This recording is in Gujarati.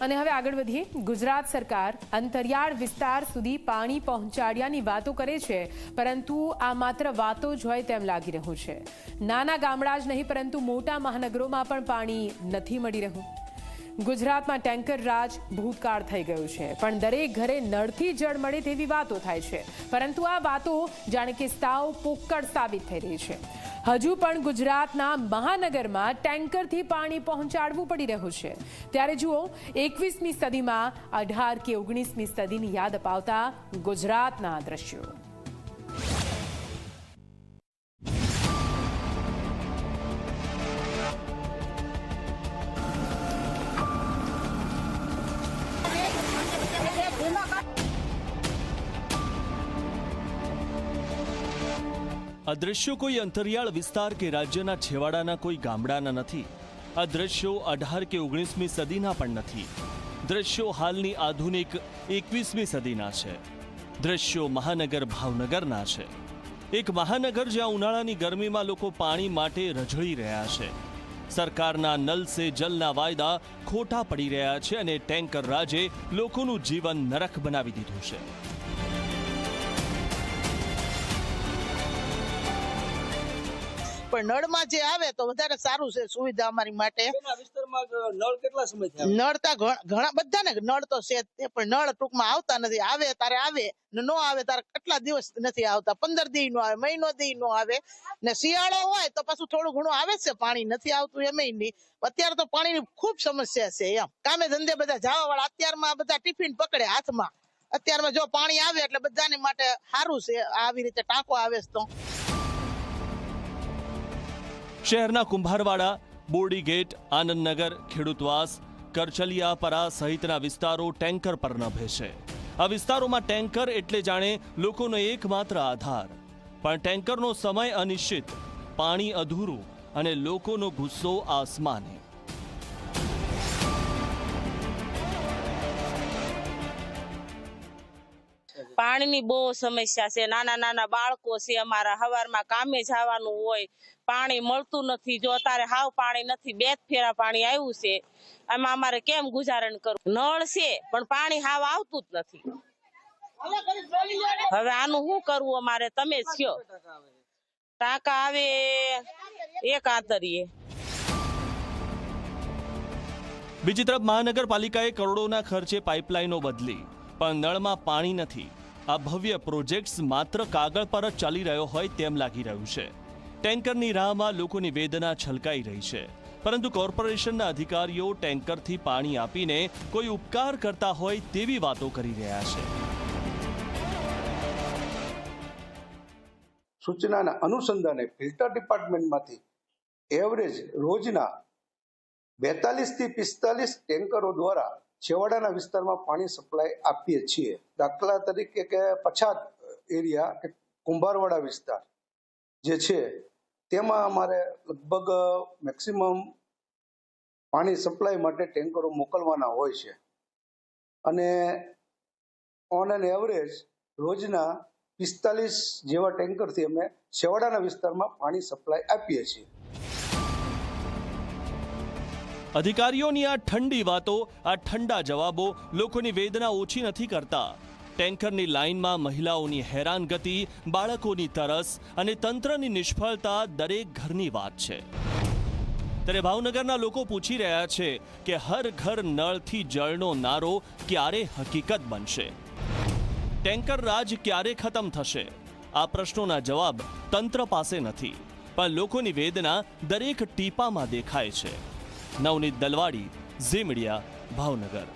અને હવે આગળ વધીએ। ગુજરાત સરકાર અંતરિયાળ વિસ્તાર સુધી પાણી પહોંચાડ્યાની વાતો કરે છે, પરંતુ આ માત્ર વાતો જ હોય તેમ લાગી રહ્યું છે। નાના ગામડા જ નહીં પરંતુ મોટા મહાનગરોમાં પણ પાણી નથી મળી રહ્યું। ગુજરાતમાં ટેન્કર રાજ ભૂતકાળ થઈ ગયું છે, પણ દરેક ઘરે નળથી જળ મળે તેવી વાતો થાય છે, પરંતુ આ વાતો જાણે કે સાવ પોકળ સાબિત થઈ રહી છે। હજુ પણ ગુજરાતના મહાનગરમાં ટેન્કરથી પાણી પહોંચાડવું પડી રહ્યું છે। ત્યારે જુઓ 21મી સદીમાં 18 કે 19મી સદીની યાદ અપાવતા ગુજરાતના દ્રશ્યો। આ દ્રશ્યો કોઈ અંતરિયાળ વિસ્તાર કે રાજ્યના છેવાડાના કોઈ ગામડાના નથી। આ દ્રશ્યો 18 કે 19મી સદીના પણ નથી। દ્રશ્યો હાલની આધુનિક 21મી સદીના છે। દ્રશ્યો મહાનગર ભાવનગરના છે। એક મહાનગર જ્યાં ઉનાળાની ગરમીમાં લોકો પાણી માટે રઝળી રહ્યા છે। સરકારના નલ સે જલના વાયદા ખોટા પડી રહ્યા છે અને ટેન્કર રાજે લોકોનું જીવન નરક બનાવી દીધું છે। પણ નળમાં જે આવે તો વધારે સારું છે સુવિધા અમારી માટે। નળ કેટલા સમયથી નળ તો ઘણા બધા ને નળ તો છે, પણ નળ ટૂંકમાં આવતા નથી। આવે તારે આવે ને નો આવે તારે કેટલા દિવસ નથી આવતા, 15 દી નો આવે, મહિનો દી નો આવે ને શિયાળો હોય તો પાછું થોડું ઘણું આવે છે પાણી, નથી આવતું એમ નહીં। અત્યારે તો પાણીની ખૂબ સમસ્યા છે એમ। કામે ધંધે બધા જવા વાળા અત્યારમાં બધા ટિફિન પકડે હાથમાં। અત્યારમાં જો પાણી આવે એટલે બધાને માટે સારું છે, આવી રીતે ટાંકો આવે તો। શહેરના કુંભારવાડા, બોરડી ગેટ, આનંદનગર, ખેડૂતવાસ, કરચલિયાપરા સહિતના વિસ્તારો ટેન્કર પર નભે છે। આ વિસ્તારોમાં ટેન્કર એટલે જાણે લોકોનો એકમાત્ર આધાર, પણ ટેન્કરનો સમય અનિશ્ચિત, પાણી અધૂરું અને લોકોનો ગુસ્સો આસમાને। પાણીની બહુ સમસ્યા છે। નાના નાના બાળકો છે અમારા, સવારમાં કામે જવાનું હોય, પાણી મળતું નથી। જો અત્યારે હાવ પાણી નથી, 2 ફેરા પાણી આવ્યું છે, આમાં અમારે કેમ ગુજારણ કરવું? નળ છે પણ પાણી હાવ આવતું જ નથી। હવે આનું શું કરવું અમારે, તમે જ કયો। ટાંકા આવે 1 આંતરીએ। બીજી તરફ મહાનગરપાલિકાએ કરોડોના ખર્ચે પાઇપલાઇનો બદલી, પણ નળમાં પાણી નથી। આ ભવ્ય પ્રોજેક્ટ્સ માત્ર કાગળ પર જ ચાલી રહ્યો હોય તેમ લાગી રહ્યું છે। ટેન્કરની રાહમાં લોકોની વેદના છલકાઈ રહી છે, પરંતુ કોર્પોરેશનના અધિકારીઓ ટેન્કરથી પાણી આપીને કોઈ ઉપકાર કરતા હોય તેવી વાતો કરી રહ્યા છે। સૂચનાના અનુસંધાને ફિલ્ટર ડિપાર્ટમેન્ટમાંથી એવરેજ રોજના 42 થી 45 ટેન્કરો દ્વારા છેવાડાના વિસ્તારમાં પાણી સપ્લાય આપીએ છીએ। દાખલા તરીકે કે પછાત એરિયા કે કુંભારવાડા વિસ્તાર જે છે તેમાં અમારે લગભગ મેક્સિમમ પાણી સપ્લાય માટે ટેન્કરો મોકલવાના હોય છે, અને ઓન એન એવરેજ રોજના 45 જેવા ટેન્કરથી અમે છેવાડાના વિસ્તારમાં પાણી સપ્લાય આપીએ છીએ। અધિકારીઓની આ ઠંડી વાતો, આ ઠંડા જવાબો લોકોની વેદના ઓછી નથી કરતા। ટેન્કરની લાઇનમાં મહિલાઓની હેરાનગતિ, બાળકોની તરસ અને તંત્રની નિષ્ફળતા દરેક ઘરની વાત છે। ત્યારે ભાવનગરના લોકો પૂછી રહ્યા છે કે હર ઘર નળથી જળનો નારો ક્યારે હકીકત બનશે? ટેન્કર રાજ ક્યારે ખતમ થશે? આ પ્રશ્નોના જવાબ તંત્ર પાસે નથી, પણ લોકોની વેદના દરેક ટીપામાં દેખાય છે। નવનીત દલવાડી, ઝી મીડિયા, ભાવનગર।